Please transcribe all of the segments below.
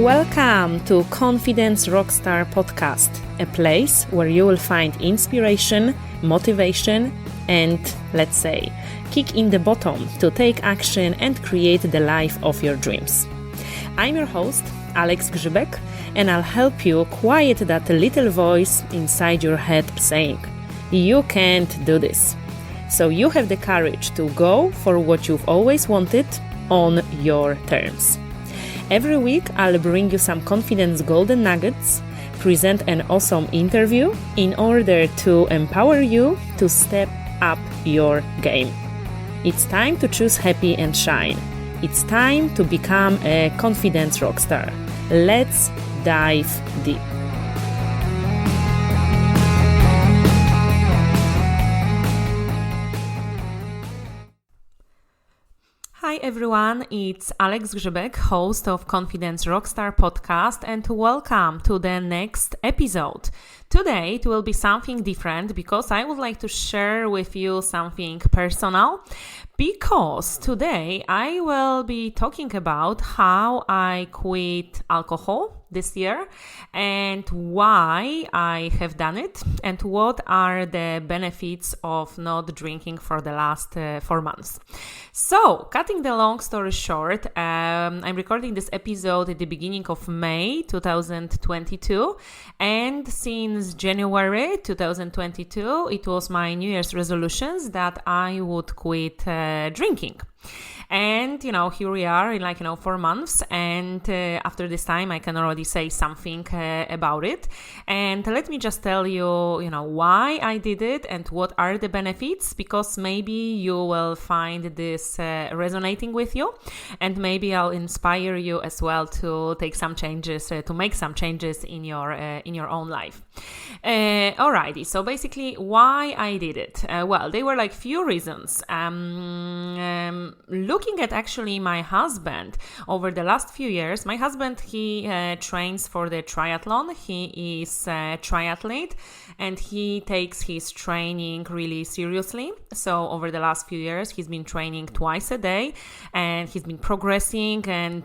Welcome to Confidence Rockstar Podcast, a place where you will find inspiration, motivation, and, let's say, kick in the bottom to take action and create the life of your dreams. I'm your host, Alex Grzybek, and I'll help you quiet that little voice inside your head saying, "You can't do this." So you have the courage to go for what you've always wanted on your terms. Every week, I'll bring you some confidence golden nuggets, present an awesome interview in order to empower you to step up your game. It's time to choose happy and shine. It's time to become a confidence rockstar. Let's dive deep. Hi everyone, it's Alex Grzybek, host of Confidence Rockstar podcast, and welcome to the next episode. Today it will be something different because I would like to share with you something personal, because today I will be talking about how I quit alcohol this year and why I have done it and what are the benefits of not drinking for the last 4 months. So, cutting the long story short, I'm recording this episode at the beginning of May 2022, and since January 2022 it was my New Year's resolutions that I would quit drinking. And, here we are in 4 months. And after this time, I can already say something about it. And let me just tell you, why I did it and what are the benefits, because maybe you will find this resonating with you. And maybe I'll inspire you as well to take some changes, to make some changes in your own life. Alrighty, so basically why I did it. Well, they were few reasons. Looking at actually my husband over the last few years, my husband, he trains for the triathlon. He is a triathlete and he takes his training really seriously. So over the last few years, he's been training twice a day and he's been progressing and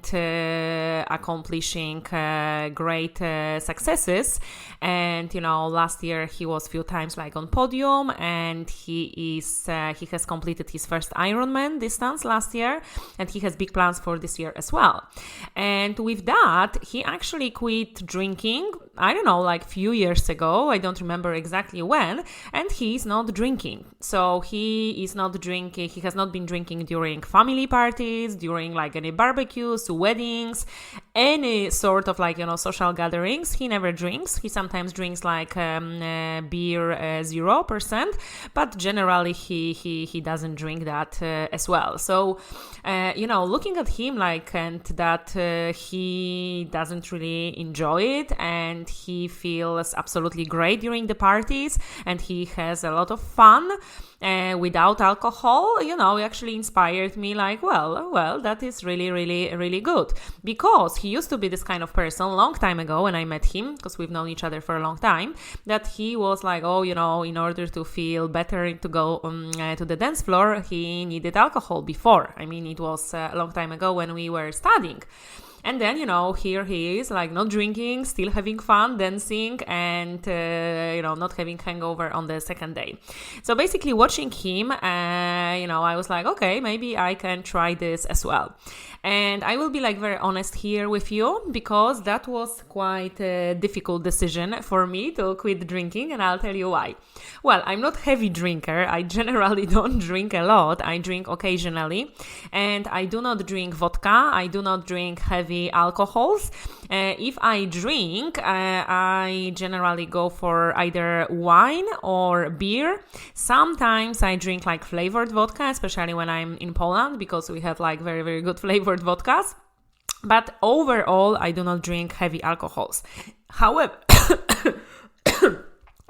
accomplishing great successes. And, last year he was few times on podium, and he has completed his first Ironman distance last year, and he has big plans for this year as well. And with that, he actually quit drinking, I don't know, few years ago. I don't remember exactly when, and he's not drinking. So he is not drinking. He has not been drinking during family parties, during any barbecues, weddings, any sort of social gatherings. He never drinks. He sometimes drinks beer 0%, but generally he doesn't drink that as well. So looking at him and that he doesn't really enjoy it, and he feels absolutely great during the parties, and he has a lot of fun without alcohol, it actually inspired me well, that is really, really, really good, because he used to be this kind of person long time ago when I met him, because we've known each other for a long time, that he was in order to feel better to go to the dance floor, he needed alcohol before. I mean, it was a long time ago when we were studying. And then, here he is, not drinking, still having fun, dancing, and, not having hangover on the second day. So basically watching him, I was okay, maybe I can try this as well. And I will be very honest here with you, because that was quite a difficult decision for me to quit drinking, and I'll tell you why. Well, I'm not a heavy drinker. I generally don't drink a lot. I drink occasionally, and I do not drink vodka. I do not drink heavy alcohols. If I drink, I generally go for either wine or beer. Sometimes I drink flavored vodka, especially when I'm in Poland, because we have very, very good flavored vodkas. But overall, I do not drink heavy alcohols. However,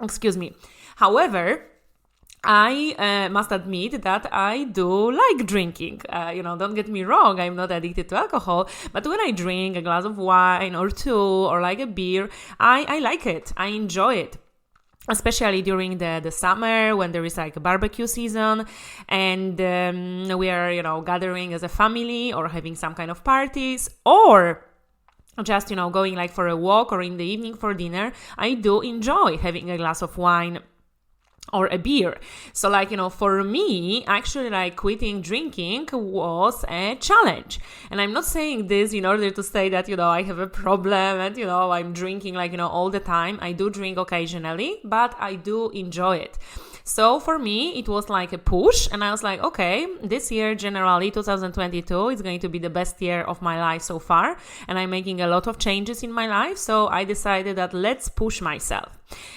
excuse me. However, I must admit that I do like drinking. Don't get me wrong, I'm not addicted to alcohol, but when I drink a glass of wine or two or a beer, I like it. I enjoy it. Especially during the summer when there is a barbecue season and we are, gathering as a family or having some kind of parties, or just, going like for a walk or in the evening for dinner, I do enjoy having a glass of wine or a beer. So for me, actually quitting drinking was a challenge. And I'm not saying this in order to say that, I have a problem and, I'm drinking all the time. I do drink occasionally, but I do enjoy it. So for me, it was like a push, and I was like, okay, this year, generally 2022, is going to be the best year of my life so far, and I'm making a lot of changes in my life. So I decided that let's push myself.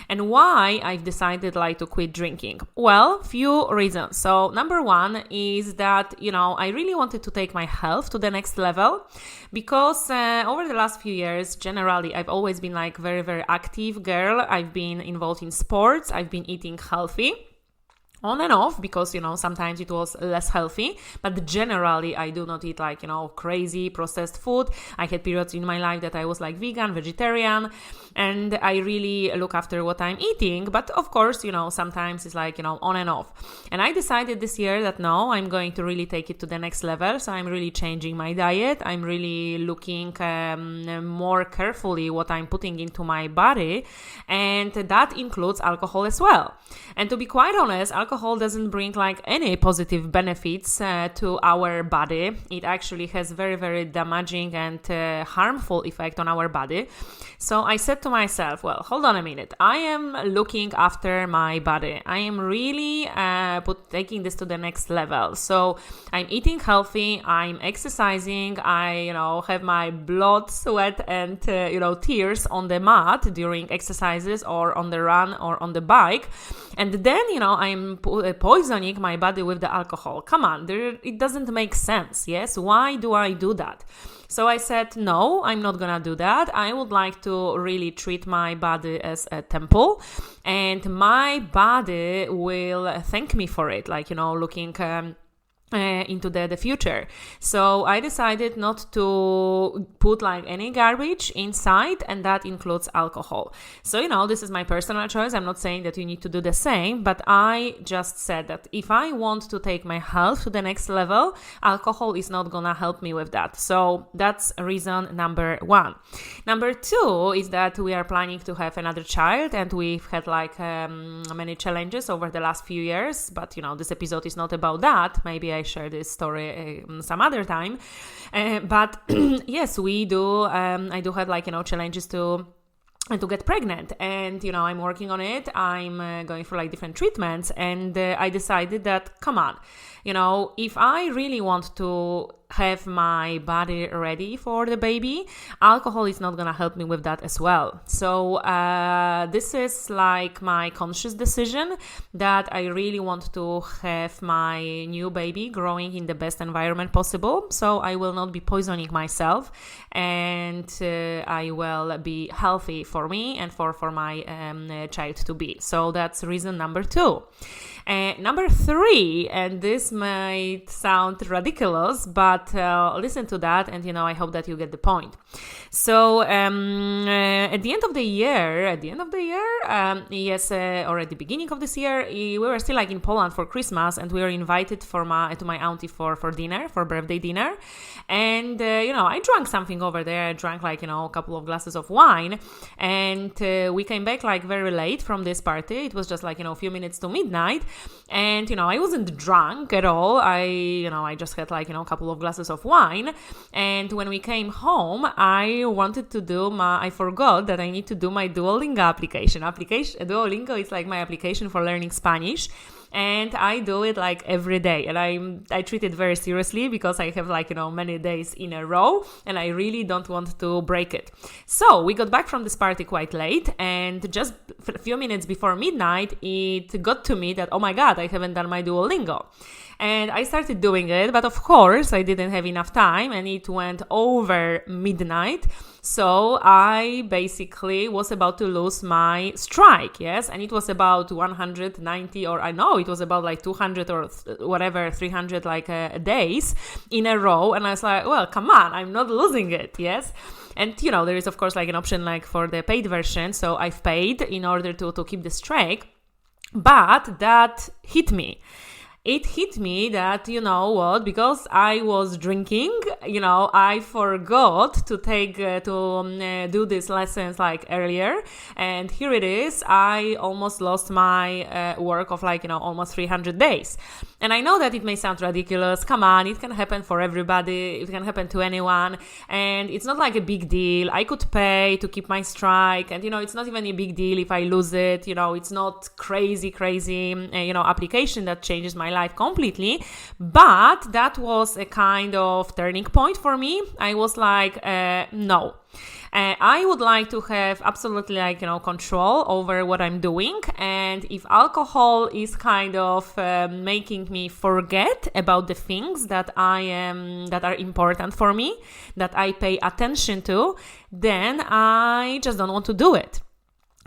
And why I've decided to quit drinking? Well, few reasons. So number one is that, I really wanted to take my health to the next level, because over the last few years, generally, I've always been very, very active girl. I've been involved in sports. I've been eating healthy. On and off, because, sometimes it was less healthy, but generally I do not eat crazy processed food. I had periods in my life that I was vegan, vegetarian, and I really look after what I'm eating. But of course, sometimes it's on and off. And I decided this year that no, I'm going to really take it to the next level. So I'm really changing my diet. I'm really looking more carefully what I'm putting into my body. And that includes alcohol as well. And to be quite honest, alcohol doesn't bring any positive benefits to our body. It actually has very, very damaging and harmful effect on our body. So I said to myself, well, hold on a minute. I am looking after my body. I am really taking this to the next level. So I'm eating healthy. I'm exercising. I, have my blood, sweat, and tears on the mat during exercises or on the run or on the bike. And then, I'm poisoning my body with the alcohol. Come on, it doesn't make sense, yes? Why do I do that? So I said, no, I'm not gonna do that. I would like to really treat my body as a temple, and my body will thank me for it, looking into the future. So I decided not to put any garbage inside, and that includes alcohol. So this is my personal choice. I'm not saying that you need to do the same, but I just said that if I want to take my health to the next level, alcohol is not gonna help me with that. So that's reason number one. Number two is that we are planning to have another child, and we've had many challenges over the last few years, but this episode is not about that. Maybe I share this story some other time, but yes, we do. I do have challenges to get pregnant, and I'm working on it. I'm going for different treatments, and I decided that come on, if I really want to have my body ready for the baby, alcohol is not gonna help me with that as well. So this is my conscious decision that I really want to have my new baby growing in the best environment possible. So I will not be poisoning myself, and I will be healthy for me and for my child to be. So that's reason number two. Number three, and this might sound ridiculous, but listen to that, and I hope that you get the point. So at the end of the year, yes, or at the beginning of this year, we were still in Poland for Christmas, and we were invited to my auntie for dinner, for birthday dinner, and I drank something over there. I drank a couple of glasses of wine, and we came back very late from this party. It was just a few minutes to midnight. And I wasn't drunk at all. I just had a couple of glasses of wine. And when we came home, I forgot that I need to do my Duolingo application. Duolingo is my application for learning Spanish. And I do it every day, and I treat it very seriously because I have many days in a row, and I really don't want to break it. So we got back from this party quite late, and just a few minutes before midnight, it got to me that, oh my God, I haven't done my Duolingo. And I started doing it, but of course I didn't have enough time, and it went over midnight. So I basically was about to lose my strike, yes? And it was about 190, or I know it was about 200 or whatever, 300 days in a row. And I was like, well, come on, I'm not losing it, yes? And, there is, of course, an option for the paid version. So I've paid in order to keep the strike. But that hit me. it hit me that, you know what, because I was drinking, I forgot to do these lessons like earlier. And here it is, I almost lost my work of almost 300 days. And I know that it may sound ridiculous. Come on, it can happen for everybody. It can happen to anyone. And it's not like a big deal. I could pay to keep my strike. And, it's not even a big deal if I lose it. It's not crazy, application that changes my life completely. But that was a kind of turning point for me. I was like, no. I would like to have absolutely control over what I'm doing, and if alcohol is kind of making me forget about the things that are important for me, that I pay attention to, then I just don't want to do it.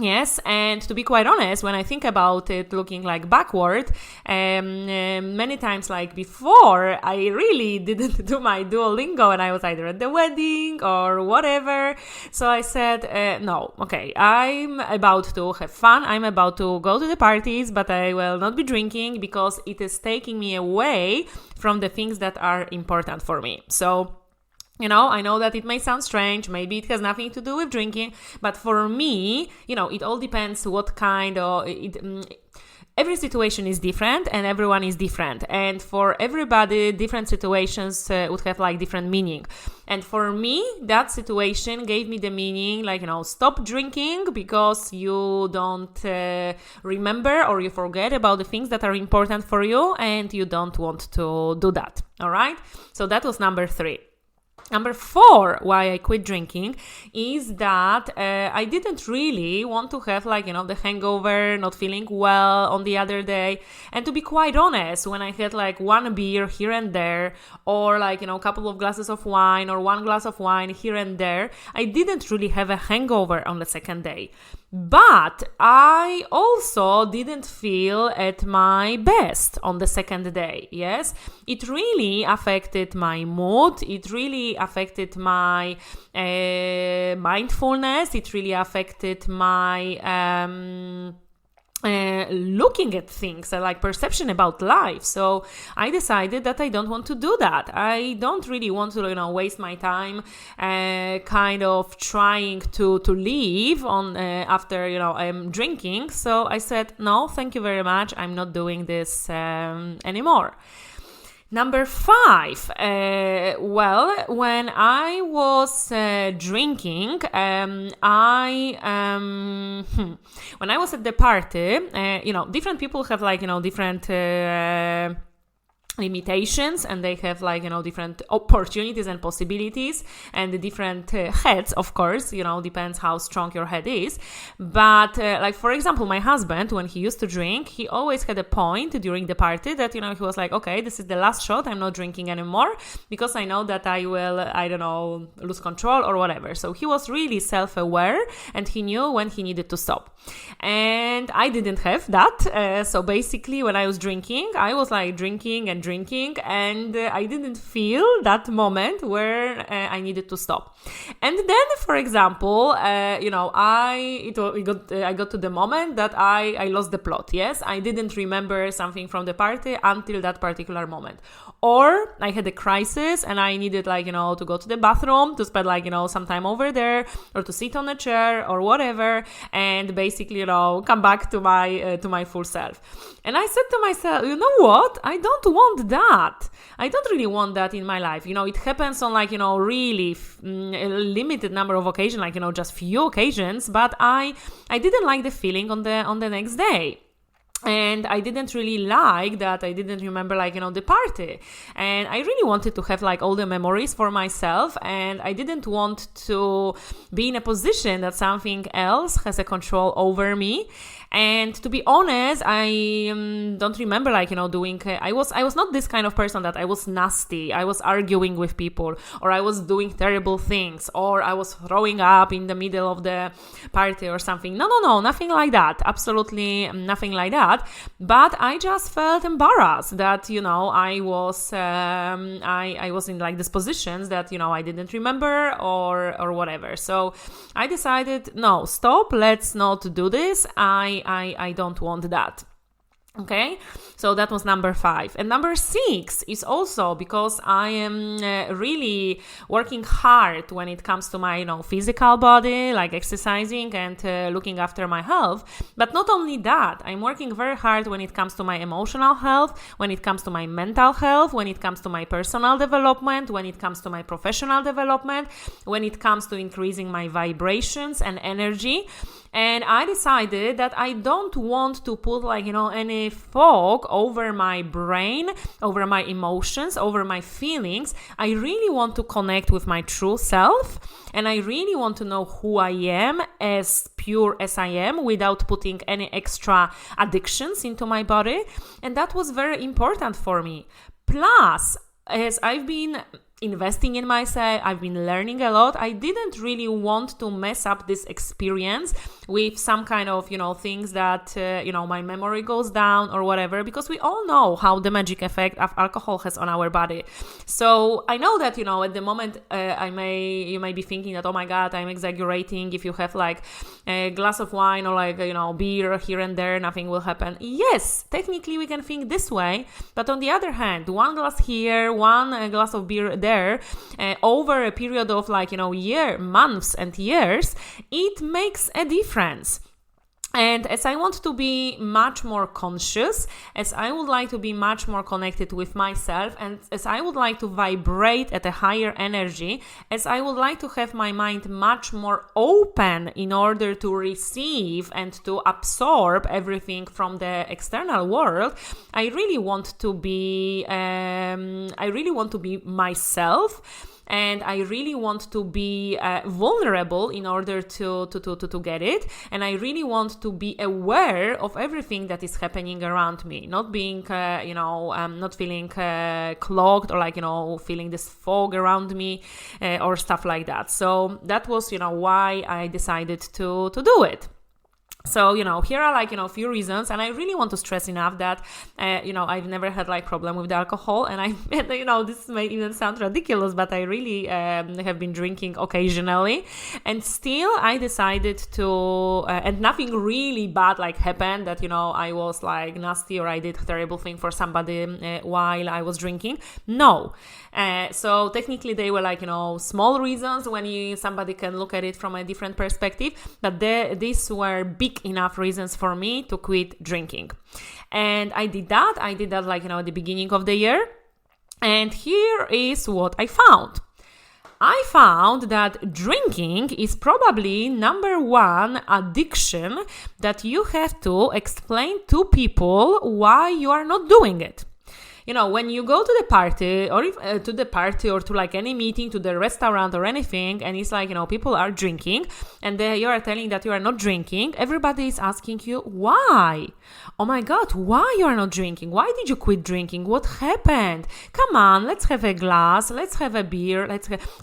Yes, and to be quite honest, when I think about it, looking backward, many times before, I really didn't do my Duolingo, and I was either at the wedding or whatever. So I said, no, okay, I'm about to have fun. I'm about to go to the parties, but I will not be drinking because it is taking me away from the things that are important for me. So I know that it may sound strange, maybe it has nothing to do with drinking, but for me, it all depends what kind of... Every situation is different and everyone is different. And for everybody, different situations would have different meaning. And for me, that situation gave me the meaning, stop drinking because you don't remember or you forget about the things that are important for you and you don't want to do that. All right? So that was number 3. Number 4, why I quit drinking, is that I didn't really want to have the hangover, not feeling well on the other day. And to be quite honest, when I had one beer here and there, or a couple of glasses of wine or one glass of wine here and there, I didn't really have a hangover on the second day. But I also didn't feel at my best on the second day. Yes, it really affected my mood. It really affected my mindfulness. It really affected my looking at things, perception about life. So I decided that I don't want to do that. I don't really want to, waste my time kind of trying to live on after, I'm drinking. So I said, no, thank you very much. I'm not doing this anymore. Number 5, when I was drinking, when I was at the party, different people have different limitations, and they have different opportunities and possibilities, and the different heads, of course, depends how strong your head is. But for example, my husband, when he used to drink, he always had a point during the party that he was like, okay, this is the last shot, I'm not drinking anymore because I know that I will lose control or whatever. So he was really self-aware and he knew when he needed to stop. And I didn't have that. So basically, when I was drinking, I was drinking and I didn't feel that moment where I needed to stop. And then, for example, I got to the moment that I lost the plot. Yes, I didn't remember something from the party until that particular moment. Or I had a crisis and I needed to go to the bathroom, to spend some time over there, or to sit on a chair or whatever, and basically come back to my full self. And I said to myself, you know what? I don't want that. I don't really want that in my life. It happens on really a limited number of occasions, just few occasions, but I didn't like the feeling on the next day. And I didn't really like that I didn't remember, the party. And I really wanted to have, all the memories for myself. And I didn't want to be in a position that something else has a control over me. And to be honest, I don't remember, doing... I was not this kind of person that I was nasty. I was arguing with people, or I was doing terrible things, or I was throwing up in the middle of the party or something. No, nothing like that. Absolutely nothing like that. But I just felt embarrassed that, I was in these positions that, I didn't remember or whatever. So I decided, no, stop, let's not do this. I don't want that. Okay, so that was number 5. And number 6 is also because I am really working hard when it comes to my, physical body, like exercising and looking after my health. But not only that, I'm working very hard when it comes to my emotional health, when it comes to my mental health, when it comes to my personal development, when it comes to my professional development, when it comes to increasing my vibrations and energy. And I decided that I don't want to put any fog over my brain, over my emotions, over my feelings. I really want to connect with my true self, and I really want to know who I am as pure as I am without putting any extra addictions into my body. And that was very important for me. Plus, as I've been investing in myself, I've been learning a lot, I didn't really want to mess up this experience with some kind of, things that, my memory goes down or whatever, because we all know how the magic effect of alcohol has on our body. So I know that, at the moment, you may be thinking that, oh my God, I'm exaggerating. If you have a glass of wine or beer here and there, nothing will happen. Yes, technically we can think this way, but on the other hand, one glass here, one glass of beer there, over a period of months and years, it makes a difference. And as I want to be much more conscious, as I would like to be much more connected with myself, and as I would like to vibrate at a higher energy, as I would like to have my mind much more open in order to receive and to absorb everything from the external world, I really want to be myself. And I really want to be vulnerable in order to get it. And I really want to be aware of everything that is happening around me, not being, not feeling clogged or feeling this fog around me or stuff like that. So that was, why I decided to do it. So, here are a few reasons, and I really want to stress enough that, I've never had problem with the alcohol, and this may even sound ridiculous, but I really have been drinking occasionally, and still I decided to, and nothing really bad happened that, I was nasty or I did a terrible thing for somebody while I was drinking. No. So technically they were small reasons when somebody can look at it from a different perspective, but these were big enough reasons for me to quit drinking. And I did that at the beginning of the year. And here is what I found. I found that drinking is probably number 1 addiction that you have to explain to people why you are not doing it. When you go to the party or to any meeting, to the restaurant or anything, and it's people are drinking and you are telling that you are not drinking, everybody is asking you, why? Oh my God, why you are not drinking? Why did you quit drinking? What happened? Come on, let's have a glass. Let's have a beer.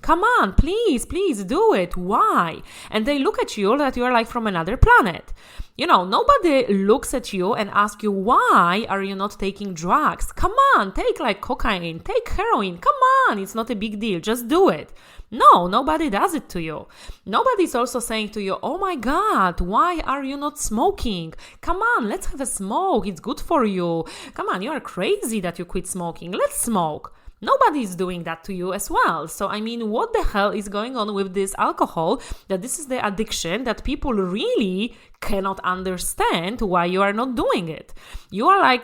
Come on, please do it. Why? And they look at you that you are from another planet. Nobody looks at you and asks you, why are you not taking drugs? Come on, take cocaine, take heroin. Come on, it's not a big deal. Just do it. No, nobody does it to you. Nobody's also saying to you, oh my God, why are you not smoking? Come on, let's have a smoke. It's good for you. Come on, you are crazy that you quit smoking. Let's smoke. Nobody is doing that to you as well. So, what the hell is going on with this alcohol? That this is the addiction that people really cannot understand why you are not doing it. You are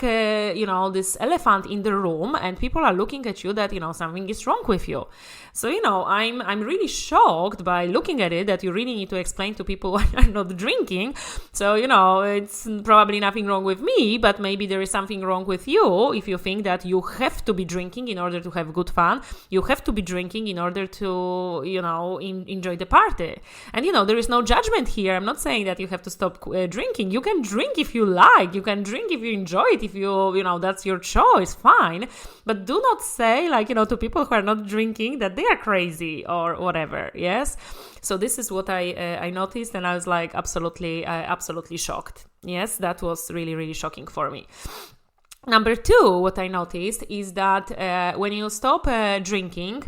this elephant in the room, and people are looking at you that, something is wrong with you. So, I'm really shocked by looking at it that you really need to explain to people why you're not drinking. So, it's probably nothing wrong with me, but maybe there is something wrong with you if you think that you have to be drinking in order to have good fun. You have to be drinking in order to, enjoy the party. And, there is no judgment here. I'm not saying that you have to stop drinking. You can drink if you like. You can drink if you enjoy it. If you, that's your choice, fine. But do not say, to people who are not drinking that they are crazy or whatever. Yes. So this is what I noticed, and I was absolutely shocked. Yes, that was really, really shocking for me. Number 2, what I noticed is that when you stop drinking,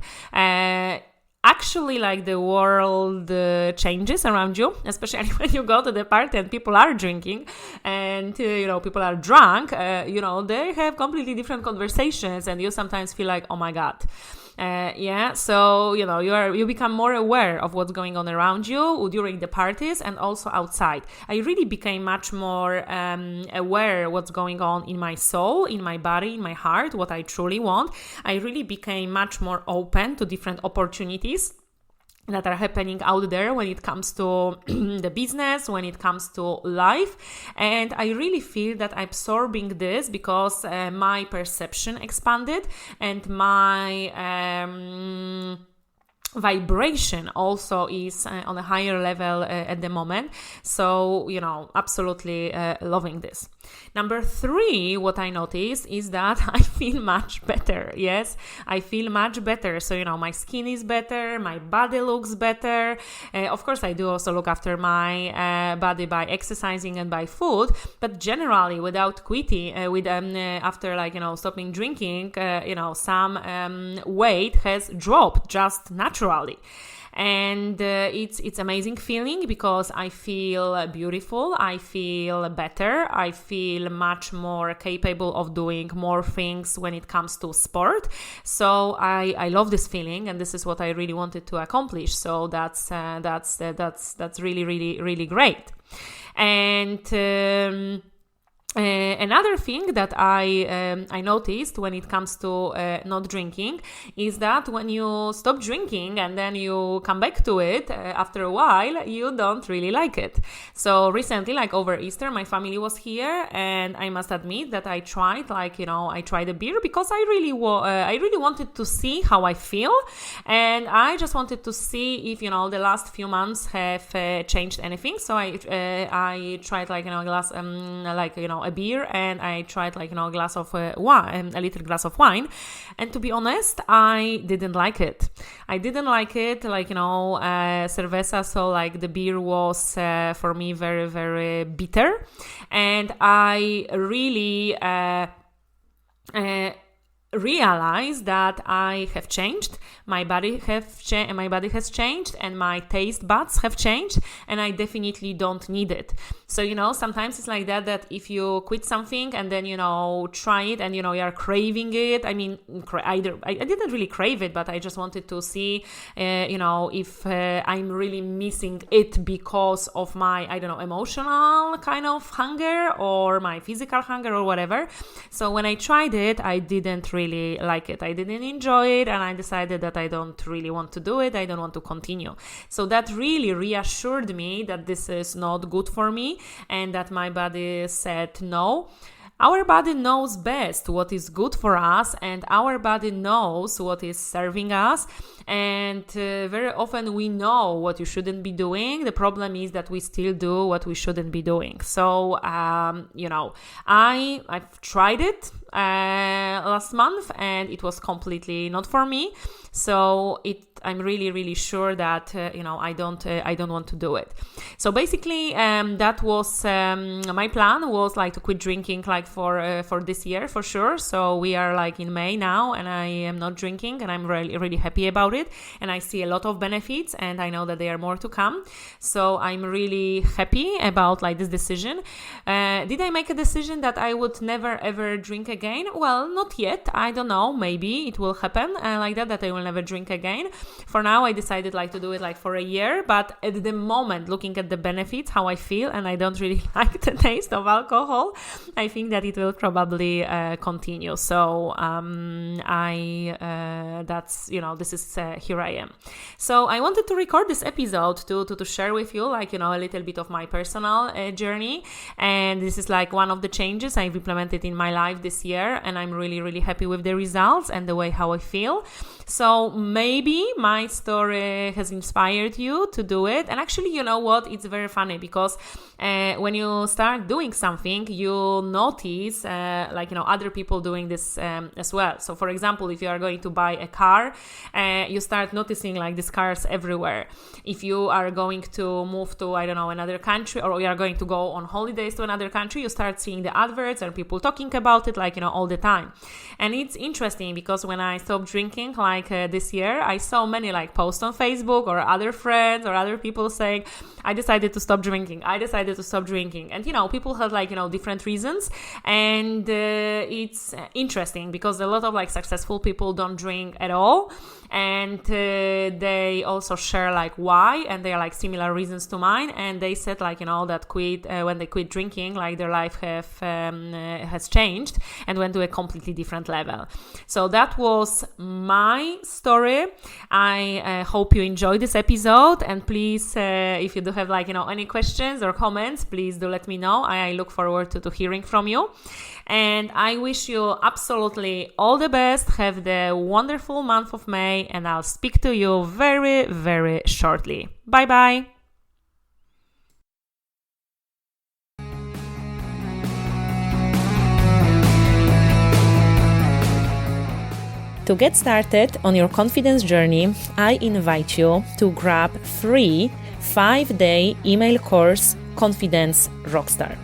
actually like the world changes around you, especially when you go to the party and people are drinking and people are drunk. They have completely different conversations, and you sometimes feel like, oh my god. So you become more aware of what's going on around you during the parties and also outside. I really became much more aware what's going on in my soul, in my body, in my heart, what I truly want. I really became much more open to different opportunities that are happening out there when it comes to the business, when it comes to life. And I really feel that I'm absorbing this because my perception expanded and my vibration also is on a higher level at the moment. So, absolutely loving this. Number 3, what I noticed is that I feel much better. Yes, I feel much better. So, my skin is better, my body looks better. Of course, I do also look after my body by exercising and by food, but generally without quitting, after stopping drinking, some weight has dropped just naturally. And it's amazing feeling because I feel beautiful, I feel better, I feel much more capable of doing more things when it comes to sport. So I love this feeling, and this is what I really wanted to accomplish. So that's really, really, really great. And another thing that I noticed when it comes to not drinking is that when you stop drinking and then you come back to it after a while, you don't really like it. So recently, like over Easter, my family was here, and I must admit that I tried, I tried a beer because I really wanted to see how I feel, and I just wanted to see if the last few months have changed anything. So I tried a glass a beer, and I tried a glass of wine, a little glass of wine, and to be honest, I didn't like it. I didn't like it, cerveza. So the beer was for me very, very bitter, and I really realize that I have changed, my body has changed, and my taste buds have changed, and I definitely don't need it. So sometimes it's like that if you quit something and then try it and you are craving it. I mean, I didn't really crave it, but I just wanted to see if I'm really missing it because of my emotional kind of hunger or my physical hunger or whatever. So when I tried it, I didn't really like it. I didn't enjoy it, and I decided that I don't really want to do it. I don't want to continue. So that really reassured me that this is not good for me and that my body said no. Our body knows best what is good for us, and our body knows what is serving us. And very often we know what you shouldn't be doing. The problem is that we still do what we shouldn't be doing. So, I've tried it last month, and it was completely not for me. So I'm really, really sure that I don't want to do it. So basically, that was my plan was to quit drinking for this year for sure. So we are in May now, and I am not drinking, and I'm really, really happy about it. And I see a lot of benefits, and I know that there are more to come. So I'm really happy about this decision. Did I make a decision that I would never ever drink again? Well, not yet. I don't know. Maybe it will happen that I will never drink again. For now, I decided to do it for a year, but at the moment, looking at the benefits, how I feel, and I don't really like the taste of alcohol, I think that it will probably continue. So this is here I am. So I wanted to record this episode to share with you a little bit of my personal journey, and this is one of the changes I've implemented in my life this year, and I'm really, really happy with the results and the way how I feel. So maybe my story has inspired you to do it. And actually, you know what? It's very funny because when you start doing something, you notice other people doing this as well. So for example, if you are going to buy a car, you start noticing these cars everywhere. If you are going to move to, another country, or you are going to go on holidays to another country, you start seeing the adverts and people talking about it, all the time. And it's interesting because when I stopped drinking this year, I saw many posts on Facebook or other friends or other people saying, I decided to stop drinking. And people had different reasons. And it's interesting because a lot of successful people don't drink at all. And they also share why, and they are similar reasons to mine. And they said that when they quit drinking, their life has changed and went to a completely different level. So that was my story. I hope you enjoyed this episode, and please, if you do have any questions or comments, please do let me know. I look forward to hearing from you. And I wish you absolutely all the best. Have the wonderful month of May, and I'll speak to you very, very shortly. Bye-bye. To get started on your confidence journey, I invite you to grab free 5-day email course, Confidence Rockstar.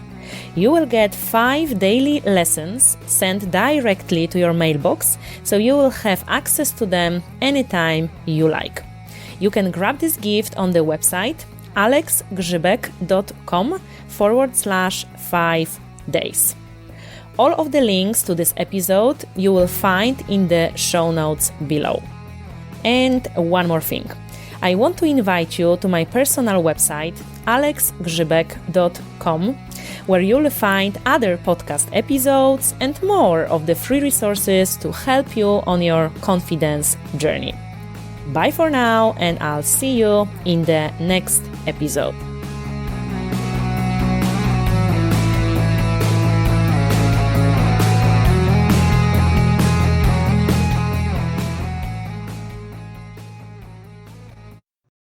You will get 5 daily lessons sent directly to your mailbox, so you will have access to them anytime you like. You can grab this gift on the website alexgrzybek.com/5 days. All of the links to this episode you will find in the show notes below. And one more thing. I want to invite you to my personal website alexgrzybek.com, where you'll find other podcast episodes and more of the free resources to help you on your confidence journey. Bye for now, and I'll see you in the next episode.